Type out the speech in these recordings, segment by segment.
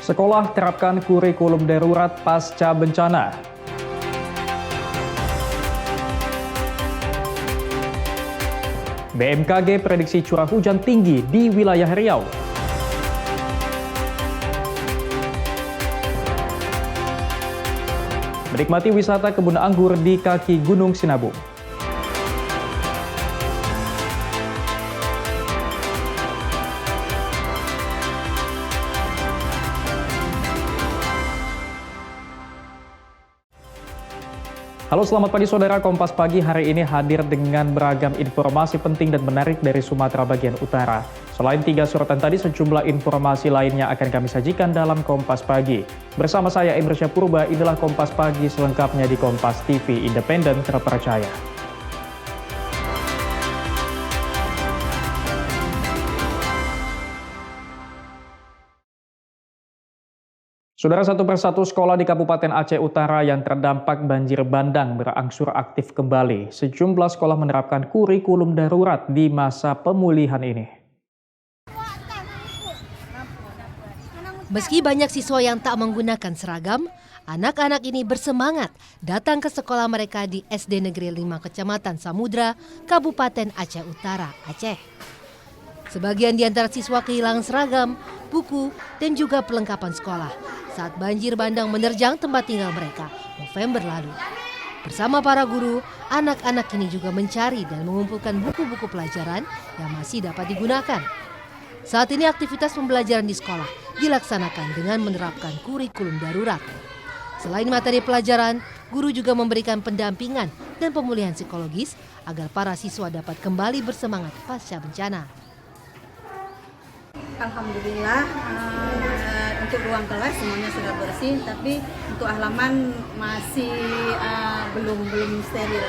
Sekolah terapkan kurikulum darurat pasca bencana. BMKG prediksi curah hujan tinggi di wilayah Riau. Menikmati wisata kebun anggur di kaki Gunung Sinabung. Halo, selamat pagi saudara. Kompas Pagi hari ini hadir dengan beragam informasi penting dan menarik dari Sumatera bagian utara. Selain 3 sorotan tadi, sejumlah informasi lainnya akan kami sajikan dalam Kompas Pagi. Bersama saya Emre Syapurba, inilah Kompas Pagi selengkapnya di Kompas TV, independen terpercaya. Saudara, satu persatu sekolah di Kabupaten Aceh Utara yang terdampak banjir bandang berangsur aktif kembali. Sejumlah sekolah menerapkan kurikulum darurat di masa pemulihan ini. Meski banyak siswa yang tak menggunakan seragam, anak-anak ini bersemangat datang ke sekolah mereka di SD Negeri 5 Kecamatan Samudra, Kabupaten Aceh Utara, Aceh. Sebagian di antara siswa kehilangan seragam, buku, dan juga perlengkapan sekolah saat banjir bandang menerjang tempat tinggal mereka November lalu. Bersama para guru, anak-anak ini juga mencari dan mengumpulkan buku-buku pelajaran yang masih dapat digunakan. Saat ini aktivitas pembelajaran di sekolah dilaksanakan dengan menerapkan kurikulum darurat. Selain materi pelajaran, guru juga memberikan pendampingan dan pemulihan psikologis agar para siswa dapat kembali bersemangat pasca bencana. Alhamdulillah untuk ruang kelas semuanya sudah bersih, tapi untuk halaman masih belum steril.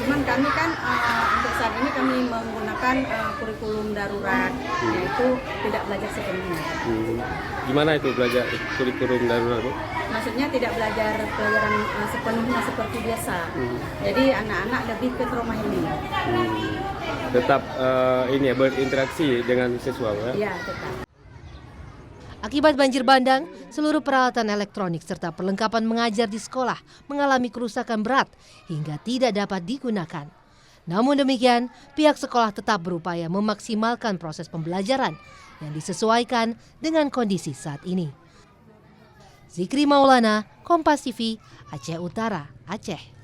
Cuman kami kan untuk saat ini kami menggunakan kurikulum darurat, yaitu tidak belajar sepenuhnya. Gimana itu belajar kurikulum darurat, Bu? Maksudnya tidak belajar pelajaran sepenuhnya seperti biasa. Jadi anak-anak lebih ke trauma healing. Tetap berinteraksi dengan siswa, ya? Ya, tetap. Akibat banjir bandang, seluruh peralatan elektronik serta perlengkapan mengajar di sekolah mengalami kerusakan berat hingga tidak dapat digunakan. Namun demikian, pihak sekolah tetap berupaya memaksimalkan proses pembelajaran yang disesuaikan dengan kondisi saat ini. Zikri Maulana, Kompas TV, Aceh Utara, Aceh.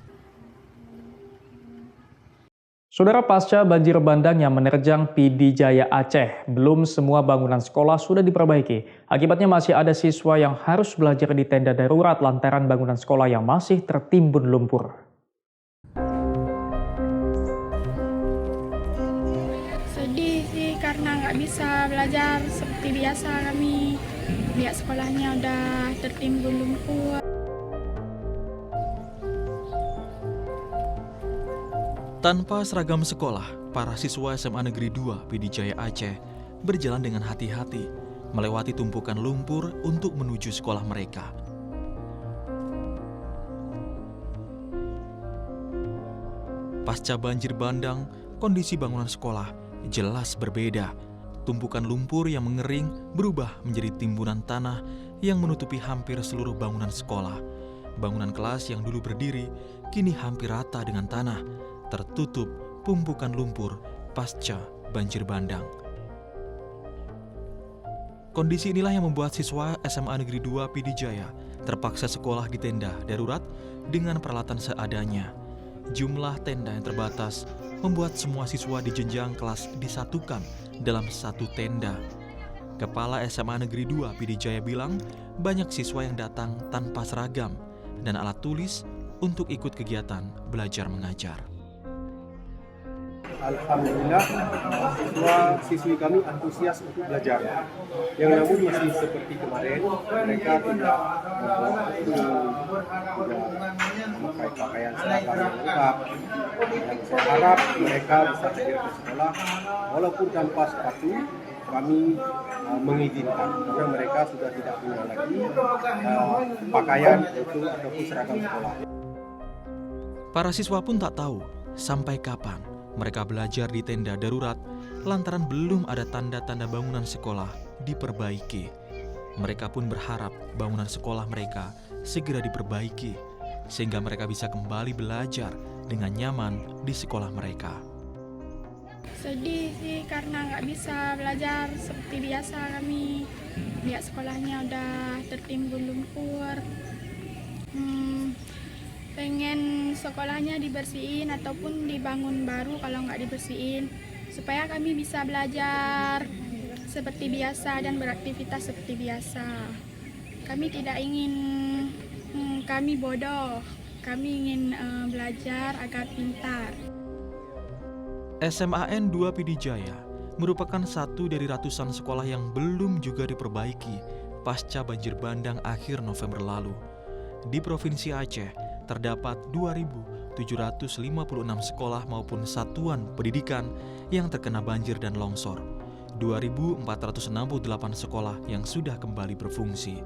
Saudara, pasca banjir bandang yang menerjang PD Jaya Aceh, belum semua bangunan sekolah sudah diperbaiki. Akibatnya masih ada siswa yang harus belajar di tenda darurat lantaran bangunan sekolah yang masih tertimbun lumpur. Sedih sih karena nggak bisa belajar seperti biasa kami. Lihat sekolahnya udah tertimbun lumpur. Tanpa seragam sekolah, para siswa SMA Negeri 2 PD Jaya Aceh berjalan dengan hati-hati melewati tumpukan lumpur untuk menuju sekolah mereka. Pasca banjir bandang, kondisi bangunan sekolah jelas berbeda. Tumpukan lumpur yang mengering berubah menjadi timbunan tanah yang menutupi hampir seluruh bangunan sekolah. Bangunan kelas yang dulu berdiri kini hampir rata dengan tanah, tertutup tumpukan lumpur pasca banjir bandang. Kondisi inilah yang membuat siswa SMA Negeri 2 PD Jaya terpaksa sekolah di tenda darurat dengan peralatan seadanya. Jumlah tenda yang terbatas membuat semua siswa di jenjang kelas disatukan dalam satu tenda. Kepala SMA Negeri 2 PD Jaya bilang banyak siswa yang datang tanpa seragam dan alat tulis untuk ikut kegiatan belajar mengajar. Alhamdulillah, siswa-siswi kami antusias untuk belajar. Yang namun masih seperti kemarin, mereka tidak memakai pakaian seragam yang lengkap. Dan saya harap mereka bisa hadir ke sekolah, walaupun tanpa sepatu. Kami mengizinkan karena mereka sudah tidak punya lagi pakaian ataupun seragam sekolah. Para siswa pun tak tahu sampai kapan mereka belajar di tenda darurat lantaran belum ada tanda-tanda bangunan sekolah diperbaiki. Mereka pun berharap bangunan sekolah mereka segera diperbaiki, sehingga mereka bisa kembali belajar dengan nyaman di sekolah mereka. Sedih sih karena nggak bisa belajar seperti biasa kami. Lihat sekolahnya udah tertimbun lumpur. Pengen sekolahnya dibersihin ataupun dibangun baru kalau nggak dibersihin, supaya kami bisa belajar seperti biasa dan beraktivitas seperti biasa. Kami tidak ingin kami bodoh, kami ingin belajar agar pintar. SMAN 2 Pidijaya merupakan satu dari ratusan sekolah yang belum juga diperbaiki pasca banjir bandang akhir November lalu. Di Provinsi Aceh, terdapat 2.756 sekolah maupun satuan pendidikan yang terkena banjir dan longsor. 2.468 sekolah yang sudah kembali berfungsi.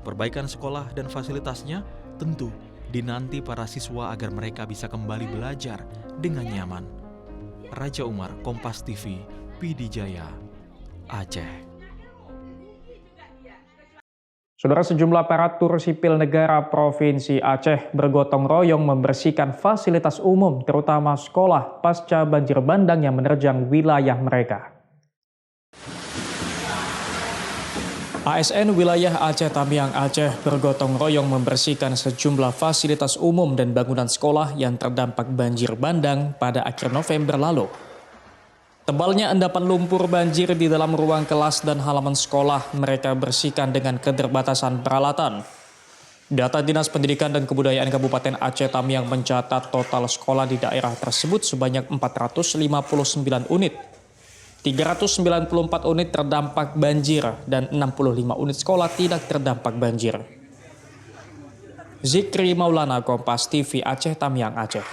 Perbaikan sekolah dan fasilitasnya tentu dinanti para siswa agar mereka bisa kembali belajar dengan nyaman. Raja Umar, Kompas TV, Pidijaya, Aceh. Saudara, sejumlah aparatur sipil negara Provinsi Aceh bergotong royong membersihkan fasilitas umum terutama sekolah pasca banjir bandang yang menerjang wilayah mereka. ASN wilayah Aceh Tamiang Aceh bergotong royong membersihkan sejumlah fasilitas umum dan bangunan sekolah yang terdampak banjir bandang pada akhir November lalu. Tebalnya endapan lumpur banjir di dalam ruang kelas dan halaman sekolah mereka bersihkan dengan keterbatasan peralatan. Data Dinas Pendidikan dan Kebudayaan Kabupaten Aceh Tamiang mencatat total sekolah di daerah tersebut sebanyak 459 unit. 394 unit terdampak banjir dan 65 unit sekolah tidak terdampak banjir. Zikri Maulana, Kompas TV Aceh Tamiang Aceh.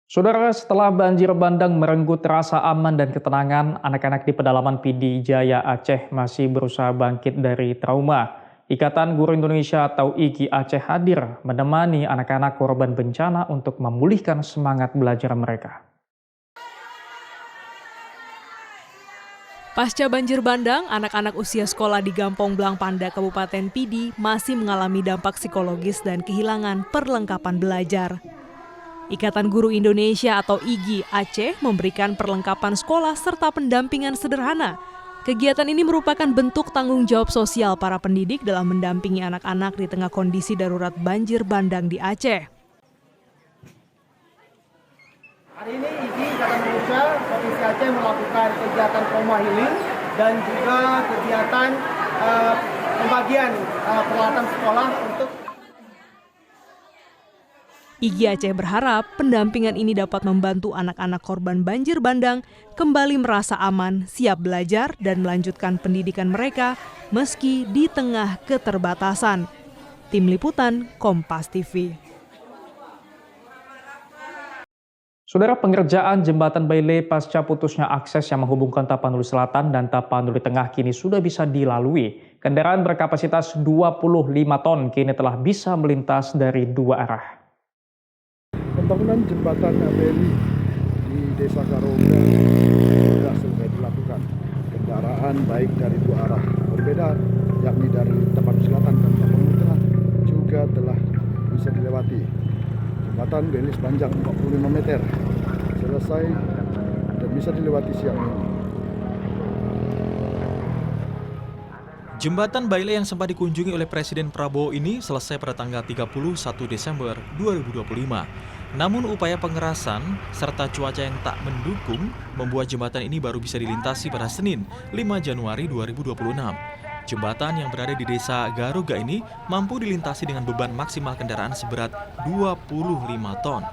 Saudara, setelah banjir bandang merenggut rasa aman dan ketenangan, anak-anak di pedalaman Pidijaya Aceh masih berusaha bangkit dari trauma. Ikatan Guru Indonesia atau IGI Aceh hadir menemani anak-anak korban bencana untuk memulihkan semangat belajar mereka. Pasca banjir bandang, anak-anak usia sekolah di Gampong Blang Panda, Kabupaten Pidi masih mengalami dampak psikologis dan kehilangan perlengkapan belajar. Ikatan Guru Indonesia atau IGI Aceh memberikan perlengkapan sekolah serta pendampingan sederhana. Kegiatan ini merupakan bentuk tanggung jawab sosial para pendidik dalam mendampingi anak-anak di tengah kondisi darurat banjir bandang di Aceh. Hari ini IGI Ikatan Indonesia Provinsi Aceh melakukan kegiatan trauma healing dan juga kegiatan pembagian peralatan sekolah untuk IGI Aceh berharap pendampingan ini dapat membantu anak-anak korban banjir bandang kembali merasa aman, siap belajar, dan melanjutkan pendidikan mereka meski di tengah keterbatasan. Tim Liputan, Kompas TV. Saudara, pengerjaan jembatan Bailey pasca putusnya akses yang menghubungkan Tapanuli Selatan dan Tapanuli Tengah kini sudah bisa dilalui. Kendaraan berkapasitas 25 ton kini telah bisa melintas dari dua arah. Pembangunan jembatan Bailey di Desa Garoga sudah selesai dilakukan. Kendaraan baik dari dua arah berbeda, yakni dari Tapanuli Selatan dan Tapanuli Tengah juga telah bisa dilewati. Jembatan Bailey sepanjang 45 meter selesai dan bisa dilewati siang ini. Jembatan Bailey yang sempat dikunjungi oleh Presiden Prabowo ini selesai pada tanggal 31 Desember 2025. Namun upaya pengerasan serta cuaca yang tak mendukung membuat jembatan ini baru bisa dilintasi pada Senin 5 Januari 2026. Jembatan yang berada di Desa Garoga ini mampu dilintasi dengan beban maksimal kendaraan seberat 25 ton.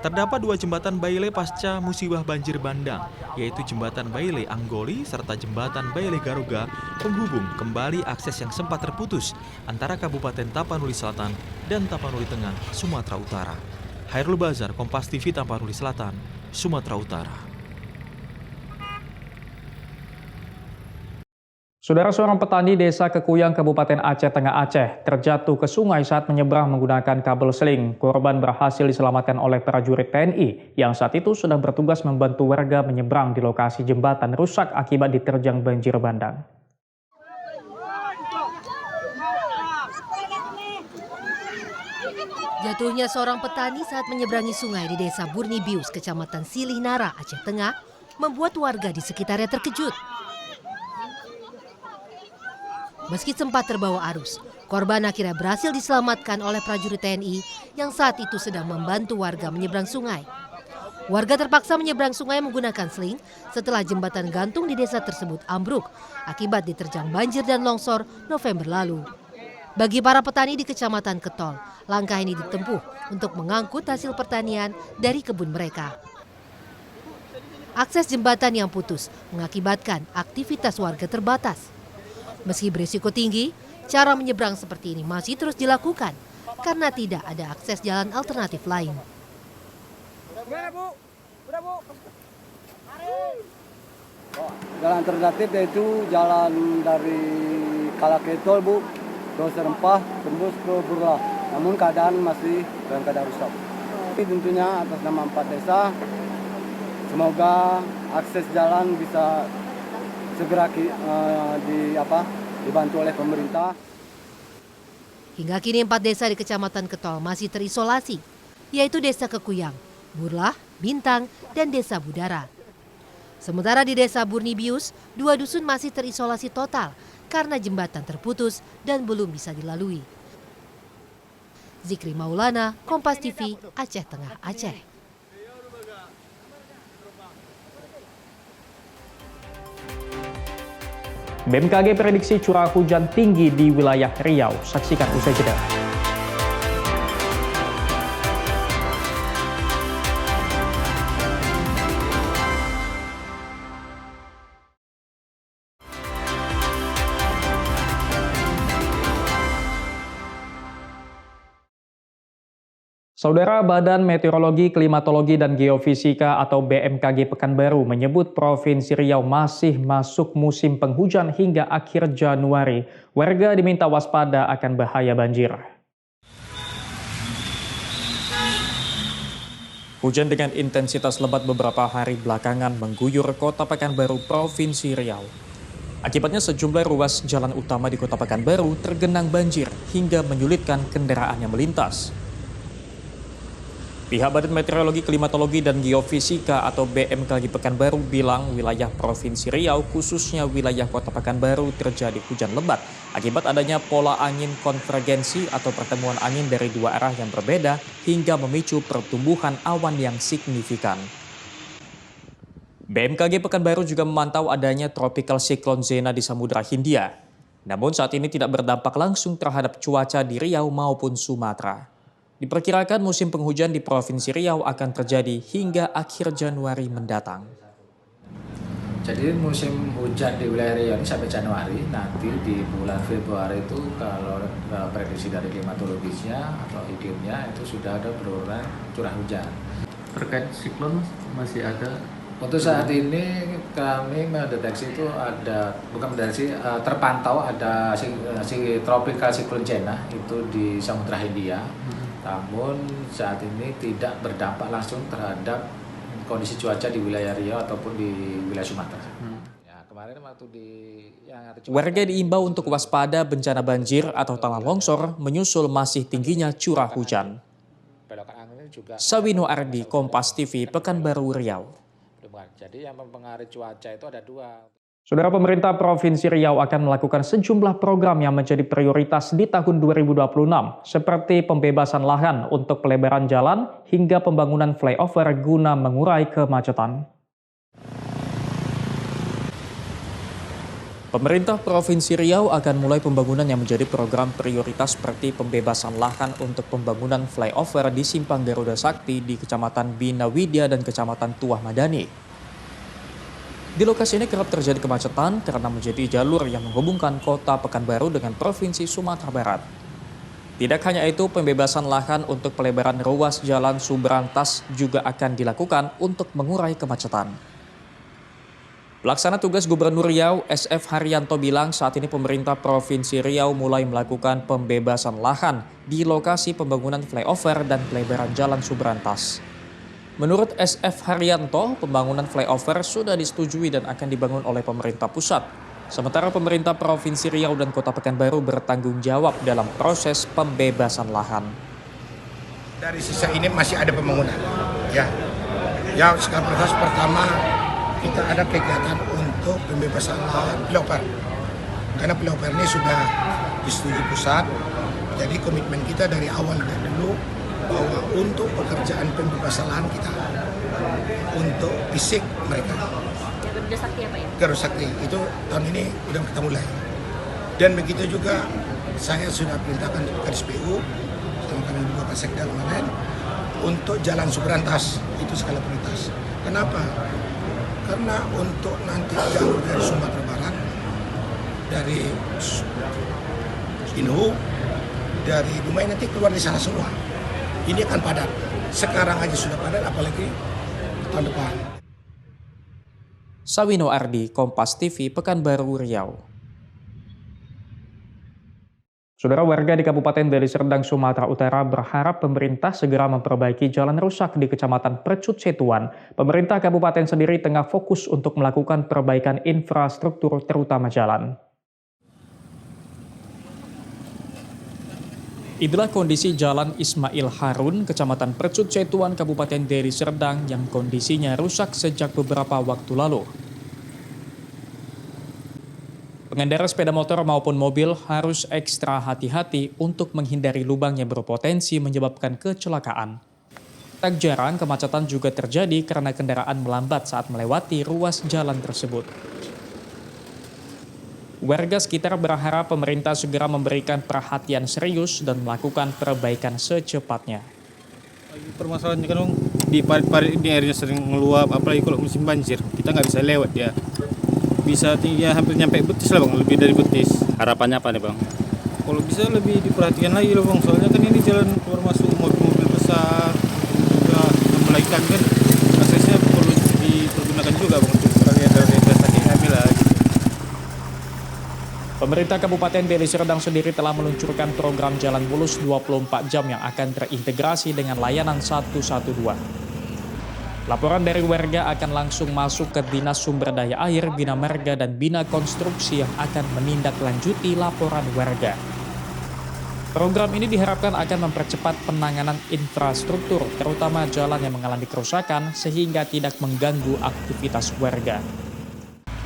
Terdapat dua jembatan Bailey pasca musibah banjir bandang, yaitu jembatan Bailey Anggoli serta jembatan Bailey Garoga penghubung kembali akses yang sempat terputus antara Kabupaten Tapanuli Selatan dan Tapanuli Tengah, Sumatera Utara. Hairul Bazar, Kompas TV Tapanuli Selatan, Sumatera Utara. Saudara, seorang petani desa Kekuyang, Kabupaten Aceh Tengah Aceh terjatuh ke sungai saat menyeberang menggunakan kabel seling. Korban berhasil diselamatkan oleh prajurit TNI yang saat itu sudah bertugas membantu warga menyeberang di lokasi jembatan rusak akibat diterjang banjir bandang. Jatuhnya seorang petani saat menyeberangi sungai di Desa Burnibius, Kecamatan Silih Nara, Aceh Tengah, membuat warga di sekitarnya terkejut. Meski sempat terbawa arus, korban akhirnya berhasil diselamatkan oleh prajurit TNI yang saat itu sedang membantu warga menyeberang sungai. Warga terpaksa menyeberang sungai menggunakan seling setelah jembatan gantung di desa tersebut ambruk akibat diterjang banjir dan longsor November lalu. Bagi para petani di Kecamatan Ketol, langkah ini ditempuh untuk mengangkut hasil pertanian dari kebun mereka. Akses jembatan yang putus mengakibatkan aktivitas warga terbatas. Meski berisiko tinggi, cara menyeberang seperti ini masih terus dilakukan karena tidak ada akses jalan alternatif lain. Jalan alternatif yaitu jalan dari Kalaketol, Bu, ke Serempah, tembus ke Burlah. Namun keadaan masih dalam keadaan rusak. Ini tentunya atas nama 4 desa, semoga akses jalan bisa segera dibantu oleh pemerintah. Hingga kini 4 desa di Kecamatan Ketol masih terisolasi, yaitu Desa Kekuyang, Burlah, Bintang, dan Desa Budara. Sementara di Desa Burnibius, 2 dusun masih terisolasi total karena jembatan terputus dan belum bisa dilalui. Zikri Maulana, Kompas TV, Aceh Tengah, Aceh. BMKG prediksi curah hujan tinggi di wilayah Riau. Saksikan usai jeda. Saudara, Badan Meteorologi, Klimatologi, dan Geofisika atau BMKG Pekanbaru menyebut Provinsi Riau masih masuk musim penghujan hingga akhir Januari. Warga diminta waspada akan bahaya banjir. Hujan dengan intensitas lebat beberapa hari belakangan mengguyur Kota Pekanbaru, Provinsi Riau. Akibatnya sejumlah ruas jalan utama di Kota Pekanbaru tergenang banjir hingga menyulitkan kendaraan yang melintas. Pihak Badan Meteorologi, Klimatologi, dan Geofisika atau BMKG Pekanbaru bilang wilayah Provinsi Riau, khususnya wilayah Kota Pekanbaru, terjadi hujan lebat akibat adanya pola angin konvergensi atau pertemuan angin dari 2 arah yang berbeda hingga memicu pertumbuhan awan yang signifikan. BMKG Pekanbaru juga memantau adanya tropical cyclone Zena di Samudra Hindia. Namun saat ini tidak berdampak langsung terhadap cuaca di Riau maupun Sumatera. Diperkirakan musim penghujan di Provinsi Riau akan terjadi hingga akhir Januari mendatang. Jadi musim hujan di wilayah Riau ini sampai Januari, nanti di bulan Februari itu kalau prediksi dari klimatologisnya atau iklimnya itu sudah ada penurunan curah hujan. Terkait siklon masih ada? Untuk saat ini kami mendeteksi itu ada, bukan mendeteksi, terpantau ada si tropical cyclone Zena itu di Samudra Hindia. Namun saat ini tidak berdampak langsung terhadap kondisi cuaca di wilayah Riau ataupun di wilayah Sumatera. Ya, kemarin waktu warga diimbau untuk waspada bencana banjir atau tanah longsor menyusul masih tingginya curah hujan. Sawino Ardi, Kompas TV, Pekanbaru, Riau. Jadi yang mempengaruhi cuaca itu ada 2. Saudara, pemerintah Provinsi Riau akan melakukan sejumlah program yang menjadi prioritas di tahun 2026, seperti pembebasan lahan untuk pelebaran jalan hingga pembangunan flyover guna mengurai kemacetan. Pemerintah Provinsi Riau akan mulai pembangunan yang menjadi program prioritas seperti pembebasan lahan untuk pembangunan flyover di Simpang Garuda Sakti di Kecamatan Bina Widya dan Kecamatan Tuah Madani. Di lokasi ini kerap terjadi kemacetan karena menjadi jalur yang menghubungkan Kota Pekanbaru dengan Provinsi Sumatera Barat. Tidak hanya itu, pembebasan lahan untuk pelebaran ruas jalan Subrantas juga akan dilakukan untuk mengurai kemacetan. Pelaksana tugas Gubernur Riau, SF Haryanto bilang saat ini pemerintah Provinsi Riau mulai melakukan pembebasan lahan di lokasi pembangunan flyover dan pelebaran jalan Subrantas. Menurut SF Haryanto, pembangunan flyover sudah disetujui dan akan dibangun oleh pemerintah pusat. Sementara pemerintah Provinsi Riau dan Kota Pekanbaru bertanggung jawab dalam proses pembebasan lahan. Dari sisa ini masih ada pembangunan. Ya, sekarang proses pertama kita ada kegiatan untuk pembebasan lahan flyover. Karena flyover ini sudah disetujui pusat, jadi komitmen kita dari awal dulu bahwa untuk pekerjaan pembebasan lahan kita untuk fisik mereka. Garuda Sakti apa ya? Garuda Sakti itu tahun ini udah kita mulai. Dan begitu juga saya sudah perintahkan Kadis PU sama kami Bapak Sekda kemarin untuk jalan Subrantas itu skala prioritas. Kenapa? Karena untuk nanti jalur dari Sumatera Barat, dari Inhu, dari Dumai nanti keluar di sana semua. Ini akan padat. Sekarang aja sudah padat, apalagi tahun depan. Sawino Ardi, Kompas TV, Pekanbaru, Riau. Saudara, warga di Kabupaten Deli Serdang, Sumatera Utara berharap pemerintah segera memperbaiki jalan rusak di Kecamatan Precut Setuan. Pemerintah kabupaten sendiri tengah fokus untuk melakukan perbaikan infrastruktur terutama jalan. Inilah kondisi Jalan Ismail Harun, Kecamatan Precut Setuan, Kabupaten Deli Serdang yang kondisinya rusak sejak beberapa waktu lalu. Pengendara sepeda motor maupun mobil harus ekstra hati-hati untuk menghindari lubang yang berpotensi menyebabkan kecelakaan. Tak jarang kemacetan juga terjadi karena kendaraan melambat saat melewati ruas jalan tersebut. Warga sekitar berharap pemerintah segera memberikan perhatian serius dan melakukan perbaikan secepatnya. Permasalahannya kan di parit-parit ini airnya sering meluap, apalagi kalau musim banjir, kita nggak bisa lewat ya. Bisa tinggi hampir nyampe betis lah bang, lebih dari betis. Harapannya apa nih bang? Kalau bisa lebih diperhatikan lagi loh bang, soalnya kan ini jalan keluar masuk mobil-mobil besar, juga melaikan kan, aksesnya perlu dipergunakan juga bang untuk sekalian dari investasi kami lah. Pemerintah Kabupaten Deli Serdang sendiri telah meluncurkan program Jalan Mulus 24 jam yang akan terintegrasi dengan layanan 112. Laporan dari warga akan langsung masuk ke Dinas Sumber Daya Air, Bina Marga, dan Bina Konstruksi yang akan menindaklanjuti laporan warga. Program ini diharapkan akan mempercepat penanganan infrastruktur, terutama jalan yang mengalami kerusakan sehingga tidak mengganggu aktivitas warga.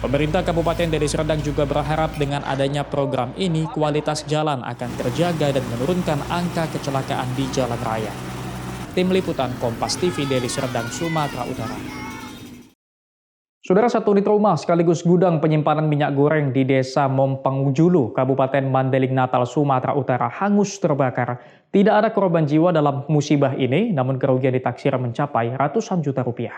Pemerintah Kabupaten Deli Serdang juga berharap dengan adanya program ini kualitas jalan akan terjaga dan menurunkan angka kecelakaan di jalan raya. Tim Liputan Kompas TV Deli Serdang, Sumatera Utara. Saudara, satu unit rumah sekaligus gudang penyimpanan minyak goreng di Desa Mompangujulu, Kabupaten Mandailing Natal, Sumatera Utara hangus terbakar. Tidak ada korban jiwa dalam musibah ini, namun kerugian ditaksir mencapai ratusan juta rupiah.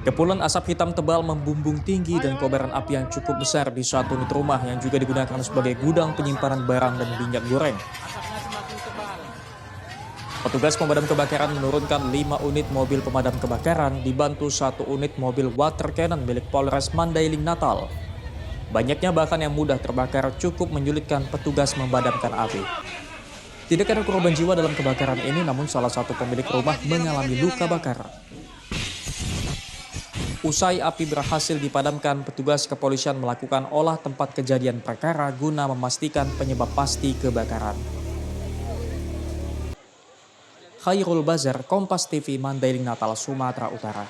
Kepulan asap hitam tebal membumbung tinggi dan kobaran api yang cukup besar di satu unit rumah yang juga digunakan sebagai gudang penyimpanan barang dan minyak goreng. Petugas pemadam kebakaran menurunkan 5 unit mobil pemadam kebakaran dibantu 1 unit mobil water cannon milik Polres Mandailing Natal. Banyaknya bahan yang mudah terbakar cukup menyulitkan petugas memadamkan api. Tidak ada korban jiwa dalam kebakaran ini, namun salah satu pemilik rumah mengalami luka bakar. Usai api berhasil dipadamkan, petugas kepolisian melakukan olah tempat kejadian perkara guna memastikan penyebab pasti kebakaran. Khairul Bazar, Kompas TV, Mandailing Natal, Sumatera Utara.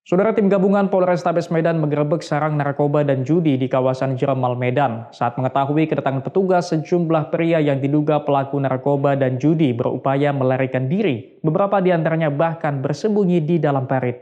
Saudara, tim gabungan Polrestabes Medan menggerebek sarang narkoba dan judi di kawasan Jeremal, Medan. Saat mengetahui kedatangan petugas, sejumlah pria yang diduga pelaku narkoba dan judi berupaya melarikan diri. Beberapa di antaranya bahkan bersembunyi di dalam parit.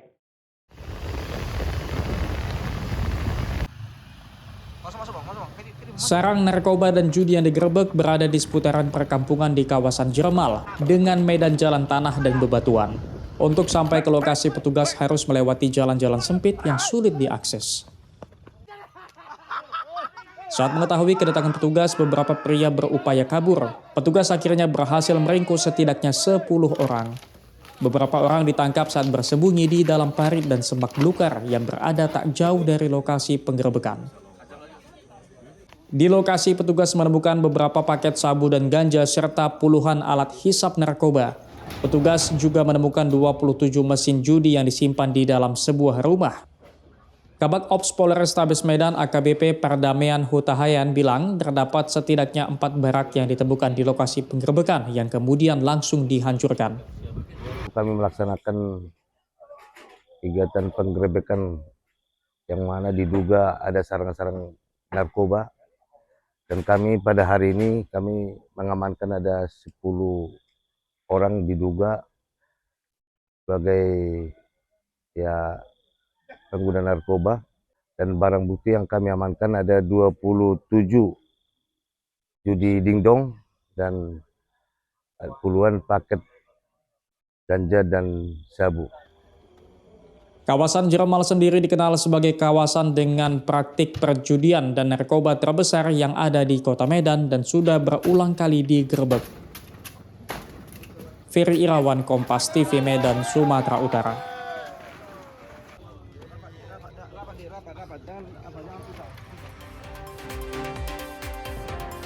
Sarang narkoba dan judi yang digerebek berada di seputaran perkampungan di kawasan Jeremal dengan medan jalan tanah dan bebatuan. Untuk sampai ke lokasi, petugas harus melewati jalan-jalan sempit yang sulit diakses. Saat mengetahui kedatangan petugas, beberapa pria berupaya kabur. Petugas akhirnya berhasil meringkus setidaknya 10 orang. Beberapa orang ditangkap saat bersembunyi di dalam parit dan semak belukar yang berada tak jauh dari lokasi penggerebekan. Di lokasi, petugas menemukan beberapa paket sabu dan ganja serta puluhan alat hisap narkoba. Petugas juga menemukan 27 mesin judi yang disimpan di dalam sebuah rumah. Kabak Ops Polrestabes Medan AKBP Perdamaian Hutahayan bilang terdapat setidaknya 4 barak yang ditemukan di lokasi penggerebekan yang kemudian langsung dihancurkan. Kami melaksanakan kegiatan penggerebekan yang mana diduga ada sarang-sarang narkoba, dan kami pada hari ini kami mengamankan ada 10 orang diduga sebagai pengguna narkoba, dan barang bukti yang kami amankan ada 27 judi dingdong dan puluhan paket ganja dan sabu. Kawasan Jeremal sendiri dikenal sebagai kawasan dengan praktik perjudian dan narkoba terbesar yang ada di Kota Medan dan sudah berulang kali digerebek. Ferry Irawan, Kompas TV Medan, Sumatera Utara.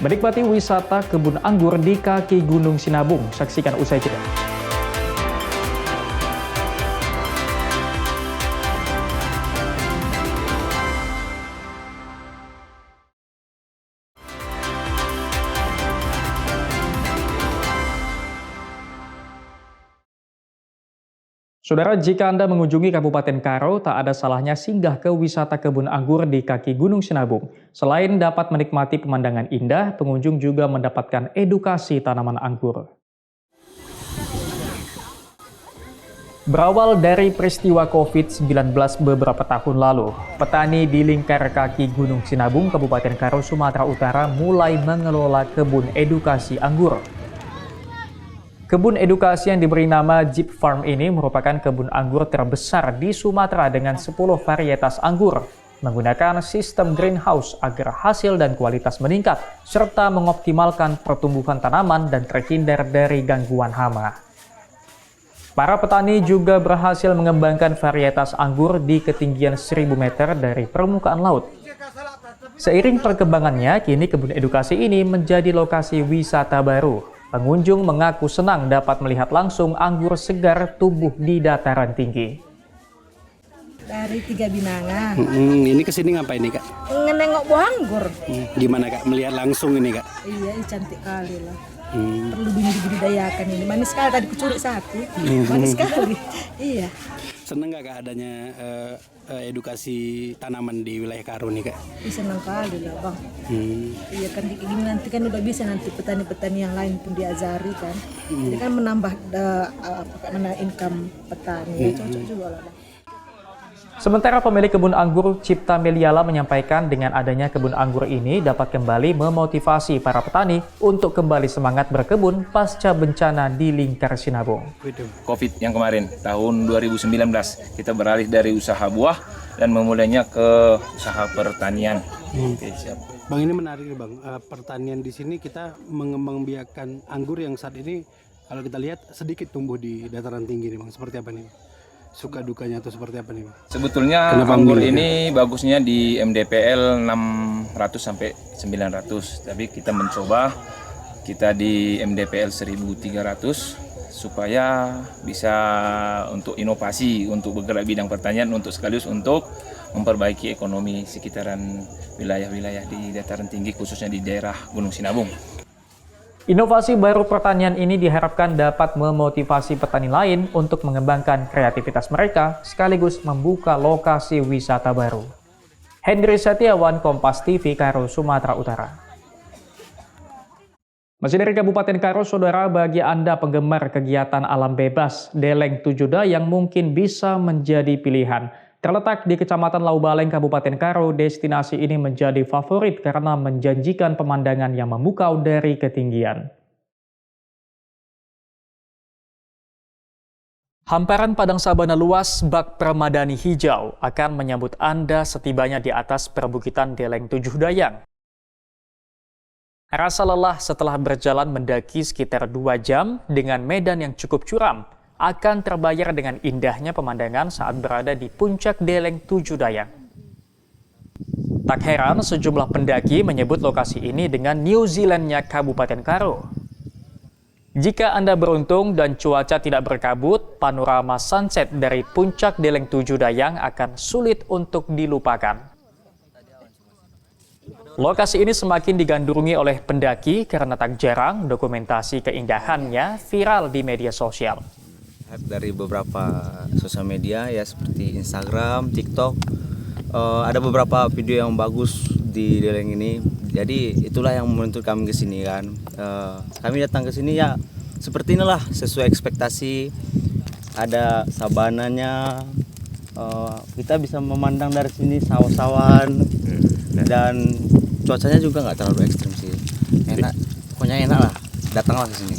Menikmati wisata kebun anggur di kaki Gunung Sinabung, saksikan usai jeda. Saudara, jika Anda mengunjungi Kabupaten Karo, tak ada salahnya singgah ke wisata kebun anggur di kaki Gunung Sinabung. Selain dapat menikmati pemandangan indah, pengunjung juga mendapatkan edukasi tanaman anggur. Berawal dari peristiwa COVID-19 beberapa tahun lalu, petani di lingkar kaki Gunung Sinabung, Kabupaten Karo, Sumatera Utara mulai mengelola kebun edukasi anggur. Kebun edukasi yang diberi nama Jeep Farm ini merupakan kebun anggur terbesar di Sumatera dengan 10 varietas anggur, menggunakan sistem greenhouse agar hasil dan kualitas meningkat, serta mengoptimalkan pertumbuhan tanaman dan terhindar dari gangguan hama. Para petani juga berhasil mengembangkan varietas anggur di ketinggian 1000 meter dari permukaan laut. Seiring perkembangannya, kini kebun edukasi ini menjadi lokasi wisata baru. Pengunjung mengaku senang dapat melihat langsung anggur segar tumbuh di dataran tinggi. Dari Tiga Binangan. Ini kesini ngapain nih, Kak? Nengok buah anggur. Gimana, Kak? Melihat langsung ini, Kak? Iya, cantik kali lah. Perlu dibudidayakan ini. Manis sekali, tadi kucuri satu. Manis sekali. Iya. Senang nggak, Kak, adanya edukasi tanaman di wilayah Karo nih, Kak? Senang kali lah, Bang. Iya kan, gini nanti kan udah bisa nanti petani-petani yang lain pun diajari kan. Jadi kan menambah income petani. Cocok juga lah, Bang. Sementara pemilik kebun anggur Cipta Meliala menyampaikan dengan adanya kebun anggur ini dapat kembali memotivasi para petani untuk kembali semangat berkebun pasca bencana di lingkar Sinabung. COVID yang kemarin, tahun 2019, kita beralih dari usaha buah dan memulainya ke usaha pertanian. Oke, siap. Bang, ini menarik nih, Bang. Pertanian di sini kita mengembangbiakan anggur yang saat ini kalau kita lihat sedikit tumbuh di dataran tinggi nih, Bang. Seperti apa nih? Suka dukanya atau seperti apa nih, Bang? Sebetulnya anggur ini bagusnya di MDPL 600 sampai 900, tapi kita mencoba kita di MDPL 1300 supaya bisa untuk inovasi, untuk bergerak bidang pertanian, untuk sekaligus untuk memperbaiki ekonomi sekitaran wilayah-wilayah di dataran tinggi, khususnya di daerah Gunung Sinabung. Inovasi baru pertanian ini diharapkan dapat memotivasi petani lain untuk mengembangkan kreativitas mereka sekaligus membuka lokasi wisata baru. Hendri Setiawan, Kompas TV, Karo, Sumatera Utara. Masih dari Kabupaten Karo, Saudara, bagi Anda penggemar kegiatan alam bebas, Deleng Tujuh Dayang mungkin bisa menjadi pilihan. Terletak di Kecamatan Laubaleng, Kabupaten Karo, destinasi ini menjadi favorit karena menjanjikan pemandangan yang memukau dari ketinggian. Hamparan padang sabana luas bak permadani hijau akan menyambut Anda setibanya di atas perbukitan Deleng Tujuh Dayang. Rasa lelah setelah berjalan mendaki sekitar 2 jam dengan medan yang cukup curam akan terbayar dengan indahnya pemandangan saat berada di puncak Deleng Tujuh Dayang. Tak heran sejumlah pendaki menyebut lokasi ini dengan New Zealand-nya Kabupaten Karo. Jika Anda beruntung dan cuaca tidak berkabut, panorama sunset dari puncak Deleng Tujuh Dayang akan sulit untuk dilupakan. Lokasi ini semakin digandrungi oleh pendaki karena tak jarang dokumentasi keindahannya viral di media sosial. Dari beberapa sosial media ya seperti Instagram, TikTok, ada beberapa video yang bagus di Deleng ini. Jadi itulah yang menuntut kami ke sini kan. Kami datang ke sini ya seperti inilah sesuai ekspektasi. Ada sabananya, kita bisa memandang dari sini sawah-sawan dan cuacanya juga nggak terlalu ekstrim sih. Enak, pokoknya enak lah. Datanglah ke sini.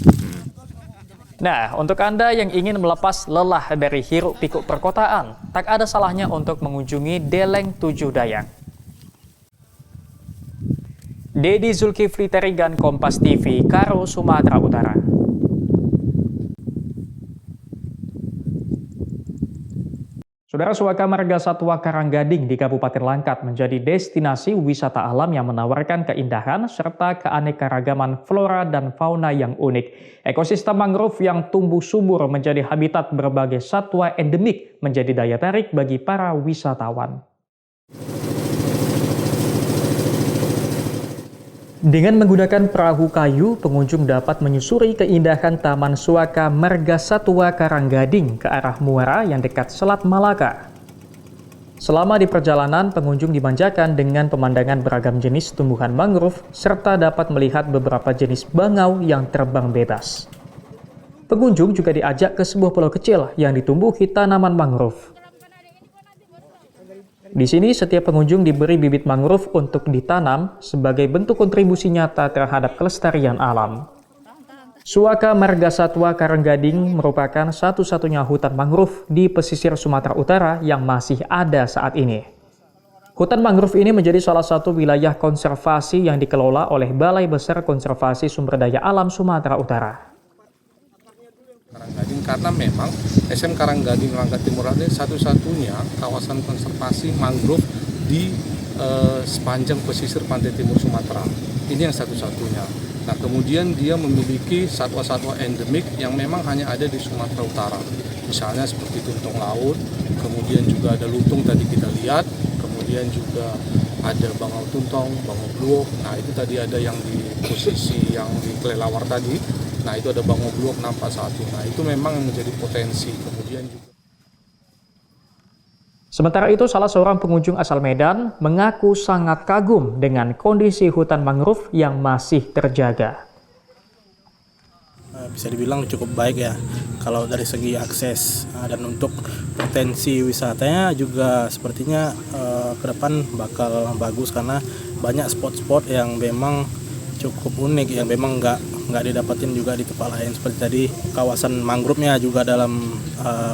Nah, untuk Anda yang ingin melepas lelah dari hiruk-pikuk perkotaan, tak ada salahnya untuk mengunjungi Deleng Tujuh Dayang. Dedi Zulkifli Terigan, Kompas TV, Karo, Sumatera Utara. Saudara, Suaka Marga Satwa Karanggading di Kabupaten Langkat menjadi destinasi wisata alam yang menawarkan keindahan serta keanekaragaman flora dan fauna yang unik. Ekosistem mangrove yang tumbuh subur menjadi habitat berbagai satwa endemik menjadi daya tarik bagi para wisatawan. Dengan menggunakan perahu kayu, pengunjung dapat menyusuri keindahan Taman Suaka Marga Satwa Karanggading ke arah muara yang dekat Selat Malaka. Selama di perjalanan, pengunjung dimanjakan dengan pemandangan beragam jenis tumbuhan mangrove serta dapat melihat beberapa jenis bangau yang terbang bebas. Pengunjung juga diajak ke sebuah pulau kecil yang ditumbuhi tanaman mangrove. Di sini, setiap pengunjung diberi bibit mangrove untuk ditanam sebagai bentuk kontribusi nyata terhadap kelestarian alam. Suaka Marga Satwa Karanggading merupakan satu-satunya hutan mangrove di pesisir Sumatera Utara yang masih ada saat ini. Hutan mangrove ini menjadi salah satu wilayah konservasi yang dikelola oleh Balai Besar Konservasi Sumber Daya Alam Sumatera Utara. Karanggading karena memang SM Karanggading Langkat Timur ini satu-satunya kawasan konservasi mangrove di sepanjang pesisir pantai timur Sumatera. Ini yang satu-satunya. Nah, kemudian dia memiliki satwa-satwa endemik yang memang hanya ada di Sumatera Utara. Misalnya seperti tuntong laut, kemudian juga ada lutung tadi kita lihat, kemudian juga ada bangau tuntong, bangau bluok. Nah, itu tadi ada yang di posisi yang di kelelawar tadi. Nah, itu ada bangau bluok nampak satu. Nah, itu memang menjadi potensi. Kemudian juga. Sementara itu, salah seorang pengunjung asal Medan mengaku sangat kagum dengan kondisi hutan mangrove yang masih terjaga. Bisa dibilang cukup baik ya, kalau dari segi akses dan untuk potensi wisatanya juga sepertinya ke depan bakal bagus karena banyak spot-spot yang memang cukup unik yang memang nggak didapatin juga di tempat lain. Seperti tadi kawasan mangrove-nya juga dalam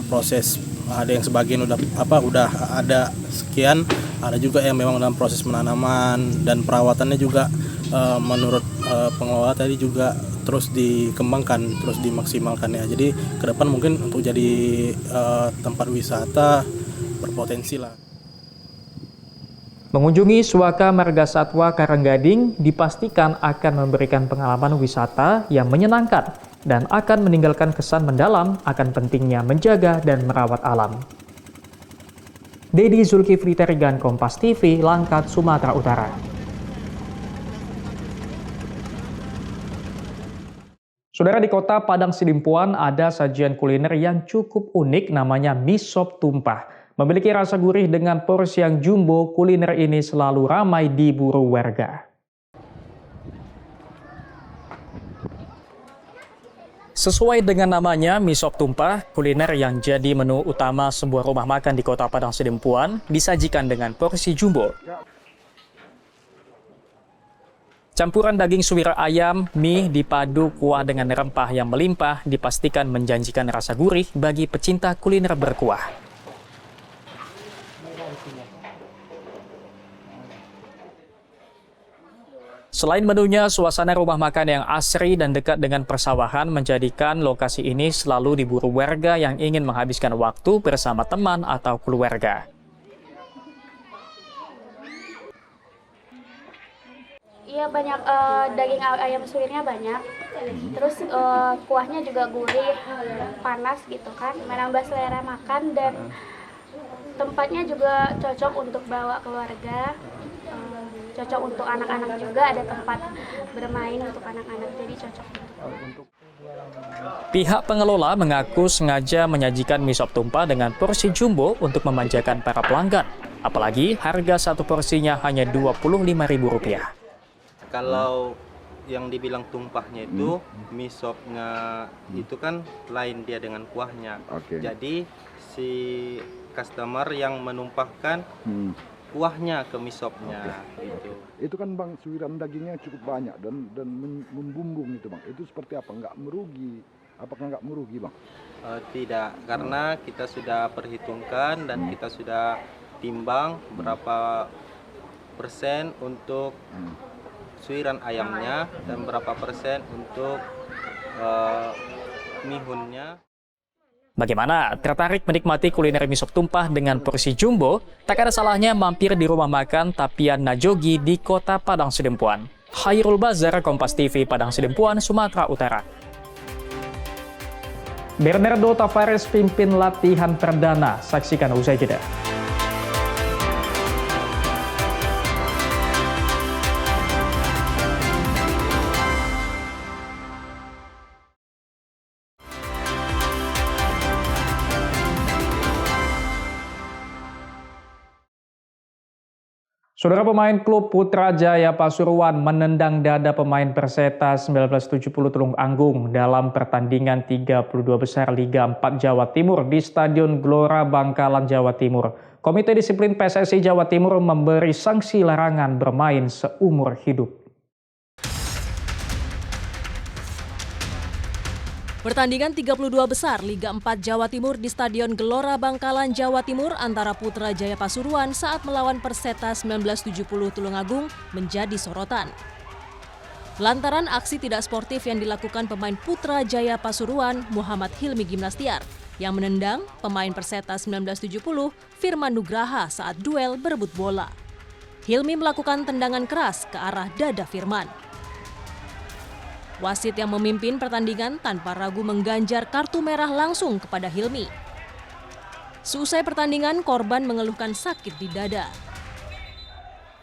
proses, ada yang sebagian udah ada sekian, ada juga yang memang dalam proses penanaman dan perawatannya juga menurut pengelola tadi juga terus dikembangkan, terus dimaksimalkan ya. Jadi ke depan mungkin untuk jadi tempat wisata berpotensi lah. Mengunjungi Suaka Marga Satwa Karanggading dipastikan akan memberikan pengalaman wisata yang menyenangkan dan akan meninggalkan kesan mendalam akan pentingnya menjaga dan merawat alam. Dedi Zulkifli Terigan, Kompas TV, Langkat, Sumatera Utara. Saudara, di kota Padang Sidimpuan ada sajian kuliner yang cukup unik namanya mie sop tumpah. Memiliki rasa gurih dengan porsi yang jumbo, kuliner ini selalu ramai diburu warga. Sesuai dengan namanya, mie sop tumpah, kuliner yang jadi menu utama sebuah rumah makan di kota Padang Sidimpuan, disajikan dengan porsi jumbo. Campuran daging suwir ayam, mie dipadu kuah dengan rempah yang melimpah dipastikan menjanjikan rasa gurih bagi pecinta kuliner berkuah. Selain menunya, suasana rumah makan yang asri dan dekat dengan persawahan menjadikan lokasi ini selalu diburu warga yang ingin menghabiskan waktu bersama teman atau keluarga. Iya, banyak daging ayam suwirnya banyak. Terus kuahnya juga gurih, panas gitu kan, menambah selera makan dan tempatnya juga cocok untuk bawa keluarga, cocok untuk anak-anak juga, ada tempat bermain untuk anak-anak, jadi cocok. Pihak pengelola mengaku sengaja menyajikan mie sop tumpah dengan porsi jumbo untuk memanjakan para pelanggan. Apalagi harga satu porsinya hanya Rp25.000. Kalau yang dibilang tumpahnya itu mie sopnya itu kan lain dia dengan kuahnya. Jadi si customer yang menumpahkan kuahnya ke mie sopnya gitu. Itu kan Bang, suiran dagingnya cukup banyak dan membumbung itu Bang. Itu seperti apa? Nggak merugi? Apakah nggak merugi Bang? Tidak, karena kita sudah perhitungkan dan kita sudah timbang berapa persen untuk suiran ayamnya dan berapa persen untuk mihunnya. Bagaimana? Tertarik menikmati kuliner mie sop tumpah dengan porsi jumbo? Tak ada salahnya mampir di rumah makan Tapian Najogi di Kota Padang Sidempuan. Khairul Bazar, Kompas TV, Padang Sidempuan, Sumatera Utara. Bernardo Tavares pimpin latihan perdana. Saksikan usai jeda. Saudara, pemain klub Putra Jaya Pasuruan menendang dada pemain Perseta 1970 Tulung Agung dalam pertandingan 32 besar Liga 4 Jawa Timur di Stadion Gelora Bangkalan, Jawa Timur. Komite Disiplin PSSI Jawa Timur memberi sanksi larangan bermain seumur hidup. Pertandingan 32 besar Liga 4 Jawa Timur di Stadion Gelora Bangkalan, Jawa Timur antara Putra Jaya Pasuruan saat melawan Perseta 1970 Tulungagung menjadi sorotan. Lantaran aksi tidak sportif yang dilakukan pemain Putra Jaya Pasuruan, Muhammad Hilmi Gimnastiar, yang menendang pemain Perseta 1970, Firman Nugraha saat duel berebut bola. Hilmi melakukan tendangan keras ke arah dada Firman. Wasit yang memimpin pertandingan tanpa ragu mengganjar kartu merah langsung kepada Hilmi. Seusai pertandingan, korban mengeluhkan sakit di dada.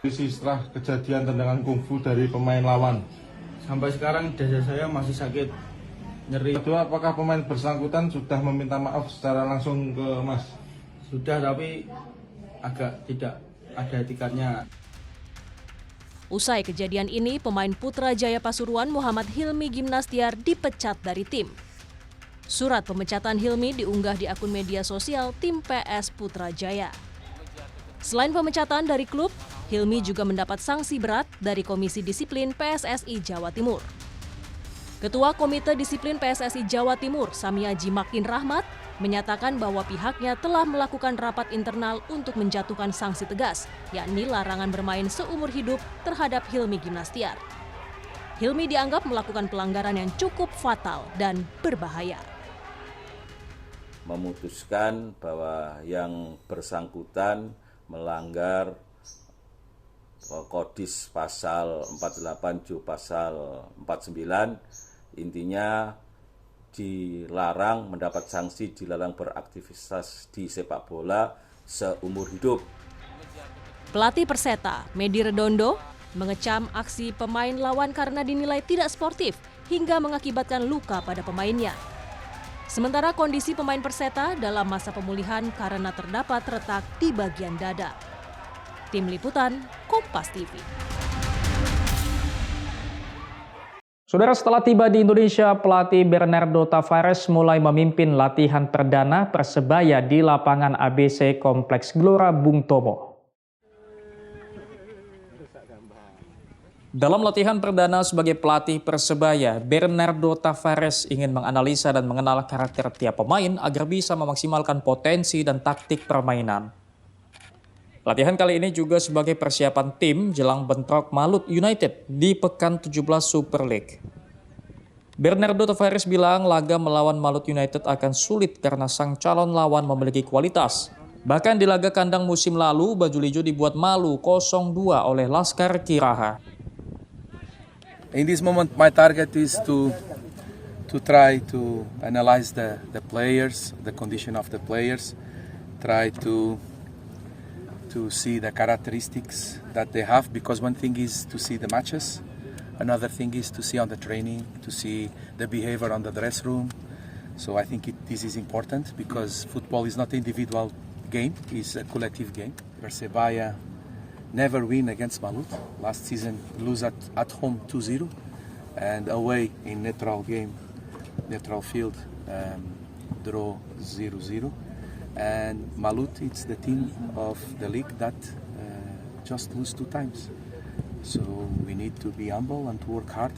Setelah kejadian tendangan kungfu dari pemain lawan, sampai sekarang dada saya masih sakit, nyeri. Kedua, apakah pemain bersangkutan sudah meminta maaf secara langsung ke Mas? Sudah, tapi agak tidak ada etikatnya. Usai kejadian ini, pemain Putra Jaya Pasuruan Muhammad Hilmi Gimnastiar dipecat dari tim. Surat pemecatan Hilmi diunggah di akun media sosial tim PS Putra Jaya. Selain pemecatan dari klub, Hilmi juga mendapat sanksi berat dari Komisi Disiplin PSSI Jawa Timur. Ketua Komite Disiplin PSSI Jawa Timur, Samiaji Makin Rahmat, menyatakan bahwa pihaknya telah melakukan rapat internal untuk menjatuhkan sanksi tegas, yakni larangan bermain seumur hidup terhadap Hilmi Gimnastiar. Hilmi dianggap melakukan pelanggaran yang cukup fatal dan berbahaya. Memutuskan bahwa yang bersangkutan melanggar Kodis pasal 48 Ju pasal 49, intinya dilarang mendapat sanksi, dilarang beraktivitas di sepak bola seumur hidup. Pelatih Perseta, Medi Redondo, mengecam aksi pemain lawan karena dinilai tidak sportif hingga mengakibatkan luka pada pemainnya. Sementara kondisi pemain Perseta dalam masa pemulihan karena terdapat retak di bagian dada. Tim Liputan, Kompas TV. Saudara, setelah tiba di Indonesia, pelatih Bernardo Tavares mulai memimpin latihan perdana Persebaya di lapangan ABC Kompleks Gelora Bung Tomo. Dalam latihan perdana sebagai pelatih Persebaya, Bernardo Tavares ingin menganalisa dan mengenal karakter tiap pemain agar bisa memaksimalkan potensi dan taktik permainan. Latihan kali ini juga sebagai persiapan tim jelang bentrok Malut United di pekan 17 Super League. Bernardo Tavares bilang laga melawan Malut United akan sulit karena sang calon lawan memiliki kualitas. Bahkan di laga kandang musim lalu, Bajul Ijo dibuat malu 0-2 oleh Laskar Kiraha. In this moment, my target is to try to analyze the players, the condition of the players, try to see the characteristics that they have, because one thing is to see the matches, another thing is to see on the training, to see the behavior on the dress room. So I think this is important, because football is not an individual game, it's a collective game. Persebaya never win against Malut. Last season lose at home 2-0 and away in neutral field draw 0-0. And Malut, it's the team of the league that just lose 2 times. So we need to be humble and to work hard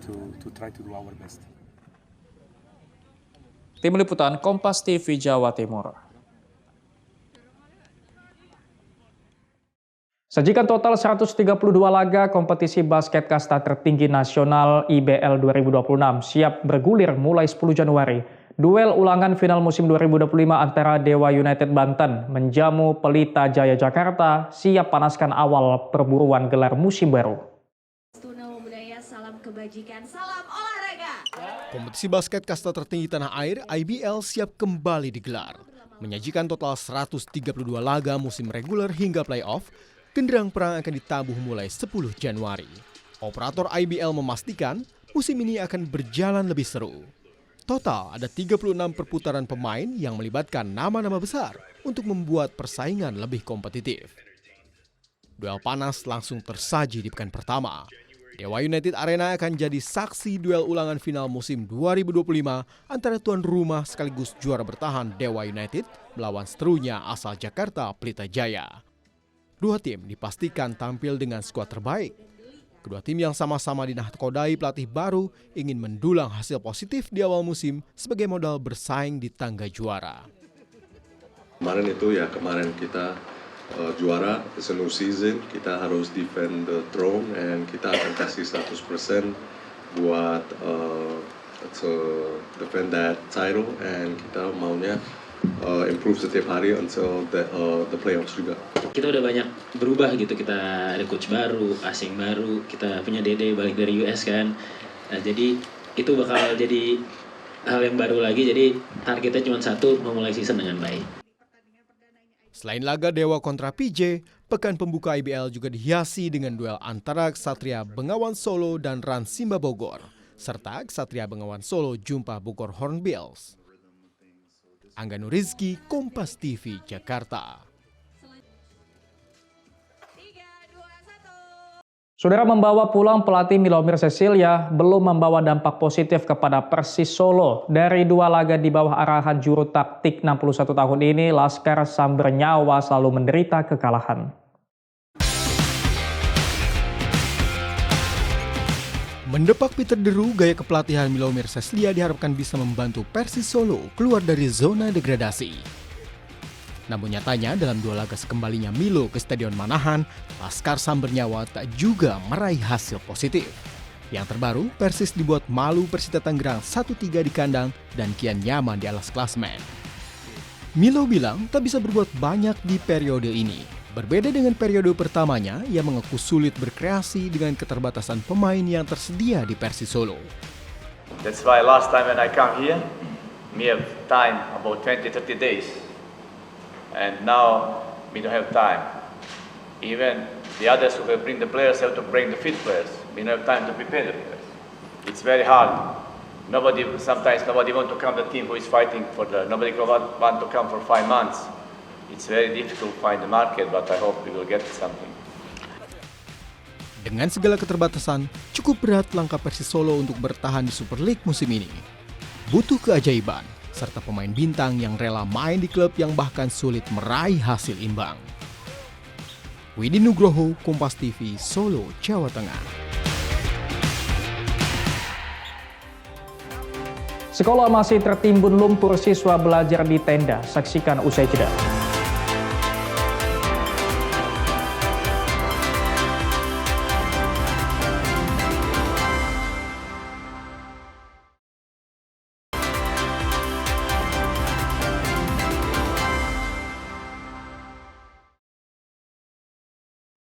to try to do our best. Tim Liputan Kompas TV Jawa Timur. Sajikan total 132 laga kompetisi basket kasta tertinggi nasional IBL 2026 siap bergulir mulai 10 Januari. Duel ulangan final musim 2025 antara Dewa United Banten menjamu Pelita Jaya Jakarta siap panaskan awal perburuan gelar musim baru. Tuna budaya, salam kebajikan, salam olahraga. Kompetisi basket kasta tertinggi tanah air IBL siap kembali digelar. Menyajikan total 132 laga musim reguler hingga playoff, genderang perang akan ditabuh mulai 10 Januari. Operator IBL memastikan musim ini akan berjalan lebih seru. Total ada 36 perputaran pemain yang melibatkan nama-nama besar untuk membuat persaingan lebih kompetitif. Duel panas langsung tersaji di pekan pertama. Dewa United Arena akan jadi saksi duel ulangan final musim 2025 antara tuan rumah sekaligus juara bertahan Dewa United melawan seterunya asal Jakarta Pelita Jaya. 2 tim dipastikan tampil dengan skuad terbaik. Kedua tim yang sama-sama dinahkodai pelatih baru ingin mendulang hasil positif di awal musim sebagai modal bersaing di tangga juara. Kemarin kita juara, it's a new season, kita harus defend the throne and kita akan kasih 100% buat to defend that title, and kita maunya improve setiap hari until the playoffs juga. Kita udah banyak berubah gitu, kita ada coach baru, asing baru, kita punya Dede balik dari US kan. Nah, jadi itu bakal jadi hal yang baru lagi, jadi targetnya cuma satu, memulai season dengan baik. Selain laga Dewa kontra PJ, pekan pembuka IBL juga dihiasi dengan duel antara Ksatria Bengawan Solo dan Rans Simba Bogor, serta Ksatria Bengawan Solo jumpa Bogor Hornbills. Angga Nurizki, Kompas TV, Jakarta. Saudara, membawa pulang pelatih Milomir Cecilia belum membawa dampak positif kepada Persis Solo. Dari 2 laga di bawah arahan juru taktik 61 tahun ini, Laskar Sambernyawa selalu menderita kekalahan. Mendepak Peter Deru, gaya kepelatihan Milomir Cecilia diharapkan bisa membantu Persis Solo keluar dari zona degradasi. Namun nyatanya dalam 2 laga sekembalinya Milo ke Stadion Manahan, Laskar Sambernyawa tak juga meraih hasil positif. Yang terbaru, Persis dibuat malu Persita Tangerang 1-3 di kandang dan kian nyaman di alas klasmen. Milo bilang tak bisa berbuat banyak di periode ini. Berbeda dengan periode pertamanya, ia mengaku sulit berkreasi dengan keterbatasan pemain yang tersedia di Persis Solo. That's why last time when I come here, we have time about 20-30 days. And now we don't have time. Even the others who will bring the players have to bring the fit players. We don't have time to prepare the players. It's very hard. Sometimes nobody want to come the team who is fighting for nobody want to come for 5 months. It's very difficult to find the market, but I hope we will get something. Dengan segala keterbatasan, cukup berat langkah Persis Solo untuk bertahan di Super League musim ini. Butuh keajaiban, serta pemain bintang yang rela main di klub yang bahkan sulit meraih hasil imbang. Widi Nugroho, Kompas TV, Solo, Jawa Tengah. Sekolah masih tertimbun lumpur, siswa belajar di tenda. Saksikan usai jeda.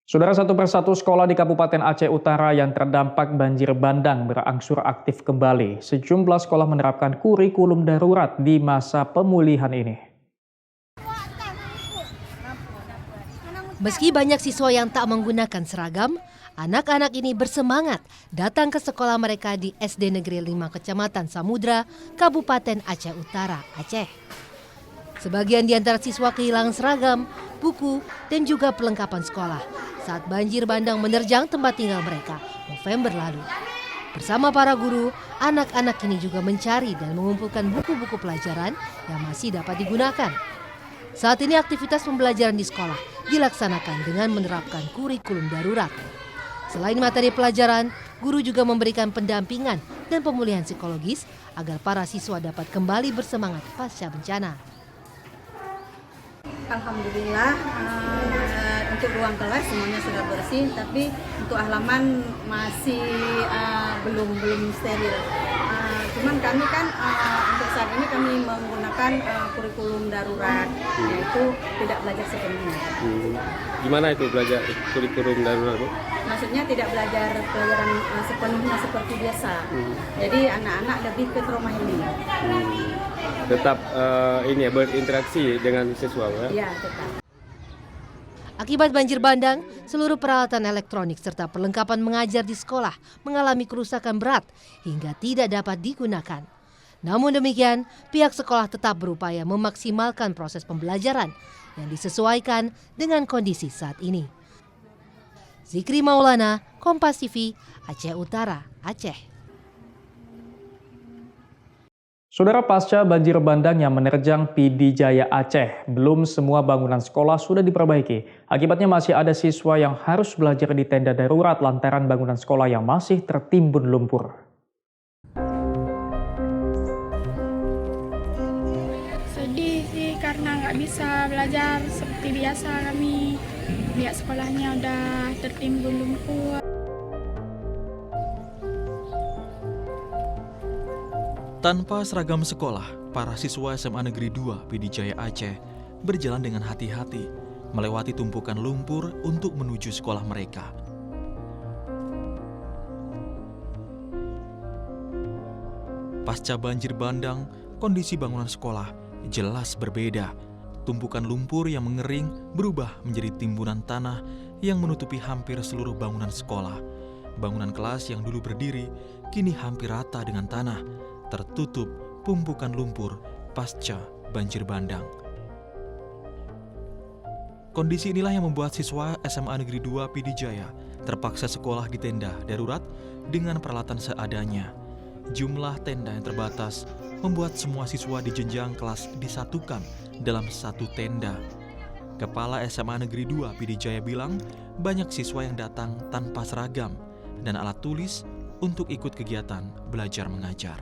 Saudara, satu persatu sekolah di Kabupaten Aceh Utara yang terdampak banjir bandang berangsur aktif kembali. Sejumlah sekolah menerapkan kurikulum darurat di masa pemulihan ini. Meski banyak siswa yang tak menggunakan seragam, anak-anak ini bersemangat datang ke sekolah mereka di SD Negeri 5 Kecamatan Samudra, Kabupaten Aceh Utara, Aceh. Sebagian di antara siswa kehilangan seragam, buku, dan juga perlengkapan sekolah saat banjir bandang menerjang tempat tinggal mereka November lalu. Bersama para guru, anak-anak ini juga mencari dan mengumpulkan buku-buku pelajaran yang masih dapat digunakan. Saat ini aktivitas pembelajaran di sekolah dilaksanakan dengan menerapkan kurikulum darurat. Selain materi pelajaran, guru juga memberikan pendampingan dan pemulihan psikologis agar para siswa dapat kembali bersemangat pasca bencana. Alhamdulillah untuk ruang kelas semuanya sudah bersih, tapi untuk halaman masih belum steril. Cuman kami kan untuk saat ini kami menggunakan kurikulum darurat, yaitu tidak belajar sepenuhnya. Gimana itu belajar kurikulum darurat, Bu? Maksudnya tidak belajar pelajaran sepenuhnya seperti biasa. Jadi anak-anak lebih ke trauma healing. Tetap ini ya, berinteraksi dengan siswa, ya? Iya, tetap. Akibat banjir bandang, seluruh peralatan elektronik serta perlengkapan mengajar di sekolah mengalami kerusakan berat hingga tidak dapat digunakan. Namun demikian, pihak sekolah tetap berupaya memaksimalkan proses pembelajaran yang disesuaikan dengan kondisi saat ini. Zikri Maulana, Kompas TV, Aceh Utara, Aceh. Saudara, pasca banjir bandang yang menerjang PD Jaya Aceh, belum semua bangunan sekolah sudah diperbaiki. Akibatnya masih ada siswa yang harus belajar di tenda darurat lantaran bangunan sekolah yang masih tertimbun lumpur. Sedih sih karena nggak bisa belajar seperti biasa kami. Lihat sekolahnya udah tertimbun lumpur. Tanpa seragam sekolah, para siswa SMA Negeri 2 PD Jaya Aceh berjalan dengan hati-hati melewati tumpukan lumpur untuk menuju sekolah mereka. Pasca banjir bandang, kondisi bangunan sekolah jelas berbeda. Tumpukan lumpur yang mengering berubah menjadi timbunan tanah yang menutupi hampir seluruh bangunan sekolah. Bangunan kelas yang dulu berdiri kini hampir rata dengan tanah, tertutup tumpukan lumpur pasca banjir bandang. Kondisi inilah yang membuat siswa SMA Negeri 2 PD Jaya terpaksa sekolah di tenda darurat dengan peralatan seadanya. Jumlah tenda yang terbatas membuat semua siswa di jenjang kelas disatukan dalam satu tenda. Kepala SMA Negeri 2 PD Jaya bilang banyak siswa yang datang tanpa seragam dan alat tulis untuk ikut kegiatan belajar mengajar.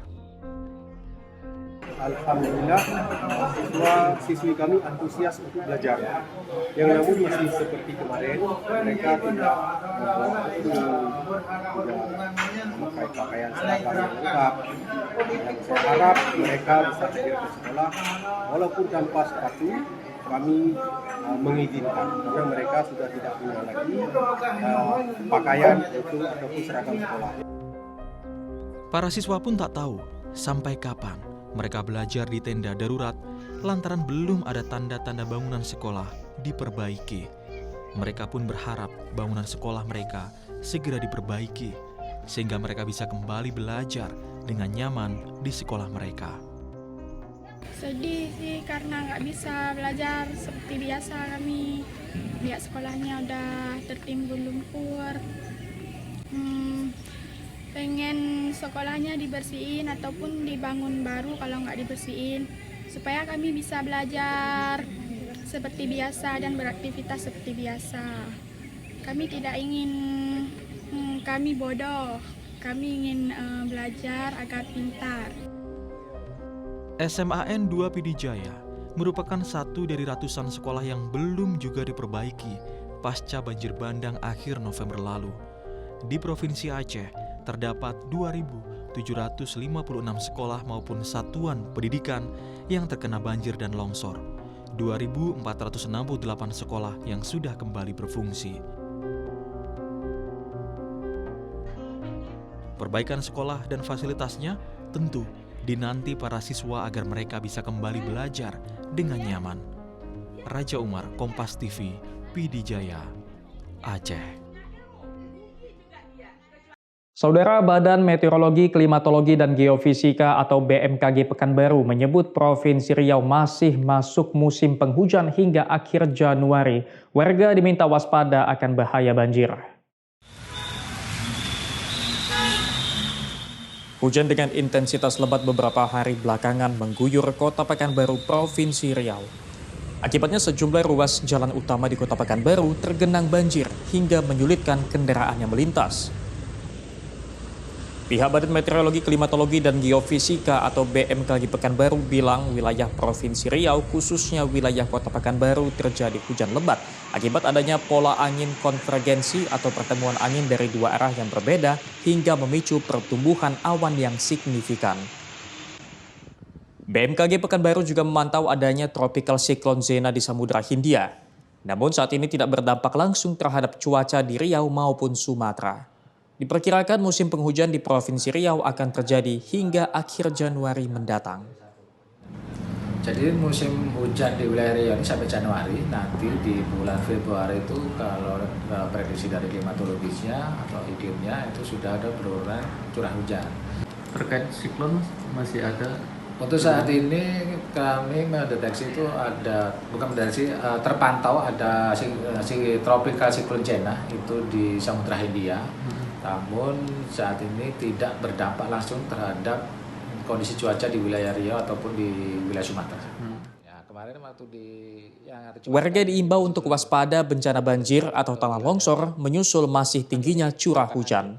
Alhamdulillah, siswa-siswi kami antusias untuk belajar. Yang namun masih seperti kemarin, mereka tidak memakai pakaian seragam yang lengkap. Yang saya harap mereka bisa hadir ke sekolah, walaupun tanpa sepatu, kami mengizinkan karena mereka sudah tidak punya lagi pakaian ataupun seragam sekolah. Para siswa pun tak tahu sampai kapan mereka belajar di tenda darurat lantaran belum ada tanda-tanda bangunan sekolah diperbaiki. Mereka pun berharap bangunan sekolah mereka segera diperbaiki sehingga mereka bisa kembali belajar dengan nyaman di sekolah mereka. Sedih sih karena nggak bisa belajar seperti biasa kami. Lihat sekolahnya udah tertimbun lumpur. Pengen sekolahnya dibersihin ataupun dibangun baru kalau nggak dibersihin supaya kami bisa belajar seperti biasa dan beraktivitas seperti biasa. Kami tidak ingin kami bodoh, kami ingin belajar agar pintar. SMAN 2 PD Jaya merupakan satu dari ratusan sekolah yang belum juga diperbaiki pasca banjir bandang akhir November lalu. Di Provinsi Aceh, terdapat 2.756 sekolah maupun satuan pendidikan yang terkena banjir dan longsor. 2.468 sekolah yang sudah kembali berfungsi. Perbaikan sekolah dan fasilitasnya tentu dinanti para siswa agar mereka bisa kembali belajar dengan nyaman. Raja Umar, Kompas TV, PD Jaya, Aceh. Saudara, Badan Meteorologi, Klimatologi, dan Geofisika atau BMKG Pekanbaru menyebut Provinsi Riau masih masuk musim penghujan hingga akhir Januari. Warga diminta waspada akan bahaya banjir. Hujan dengan intensitas lebat beberapa hari belakangan mengguyur Kota Pekanbaru, Provinsi Riau. Akibatnya sejumlah ruas jalan utama di Kota Pekanbaru tergenang banjir hingga menyulitkan kendaraan yang melintas. Pihak Badan Meteorologi, Klimatologi, dan Geofisika atau BMKG Pekanbaru bilang wilayah Provinsi Riau, khususnya wilayah Kota Pekanbaru, terjadi hujan lebat akibat adanya pola angin konvergensi atau pertemuan angin dari dua arah yang berbeda hingga memicu pertumbuhan awan yang signifikan. BMKG Pekanbaru juga memantau adanya tropical cyclone Zena di Samudra Hindia. Namun saat ini tidak berdampak langsung terhadap cuaca di Riau maupun Sumatera. Diperkirakan musim penghujan di Provinsi Riau akan terjadi hingga akhir Januari mendatang. Jadi musim hujan di wilayah Riau ini sampai Januari, nanti di bulan Februari itu kalau prediksi dari klimatologisnya atau iklimnya itu sudah ada penurunan curah hujan. Terkait siklon masih ada? Untuk saat ini kami mendeteksi itu ada, bukan mendeteksi, terpantau ada si tropical cyclone Zena itu di Samudra Hindia. Namun saat ini tidak berdampak langsung terhadap kondisi cuaca di wilayah Riau ataupun di wilayah Sumatera. Ya, kemarin waktu Warga diimbau untuk waspada bencana banjir atau tanah longsor menyusul masih tingginya curah hujan.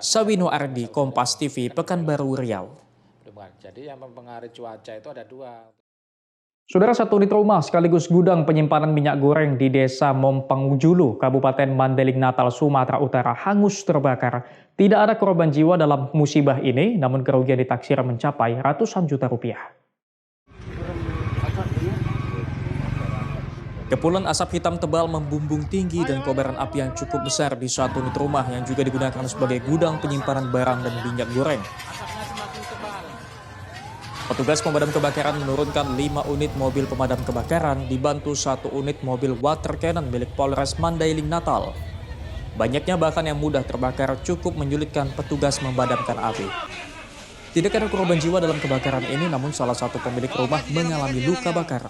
Sawino Ardi, Kompas TV, Pekanbaru, Riau. Jadi yang mempengaruhi cuaca itu ada dua. Saudara, satu unit rumah sekaligus gudang penyimpanan minyak goreng di Desa Mompang-Julu, Kabupaten Mandailing Natal, Sumatera Utara hangus terbakar. Tidak ada korban jiwa dalam musibah ini, namun kerugian ditaksir mencapai ratusan juta rupiah. Kepulan asap hitam tebal membumbung tinggi dan kobaran api yang cukup besar di satu unit rumah yang juga digunakan sebagai gudang penyimpanan barang dan minyak goreng. Petugas pemadam kebakaran menurunkan 5 unit mobil pemadam kebakaran dibantu 1 unit mobil water cannon milik Polres Mandailing Natal. Banyaknya bahan yang mudah terbakar cukup menyulitkan petugas memadamkan api. Tidak ada korban jiwa dalam kebakaran ini, namun salah satu pemilik rumah mengalami luka bakar.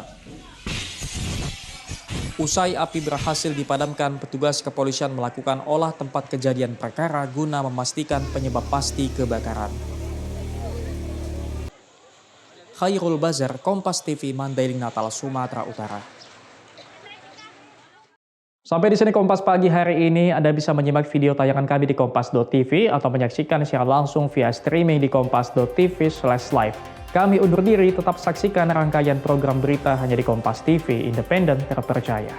Usai api berhasil dipadamkan, petugas kepolisian melakukan olah tempat kejadian perkara guna memastikan penyebab pasti kebakaran. Khairul Bazar, Kompas TV, Mandailing Natal, Sumatera Utara. Sampai di sini Kompas Pagi hari ini. Anda bisa menyimak video tayangan kami di kompas.tv atau menyaksikan secara langsung via streaming di kompas.tv/live. Kami undur diri, tetap saksikan rangkaian program berita hanya di Kompas TV, independen terpercaya.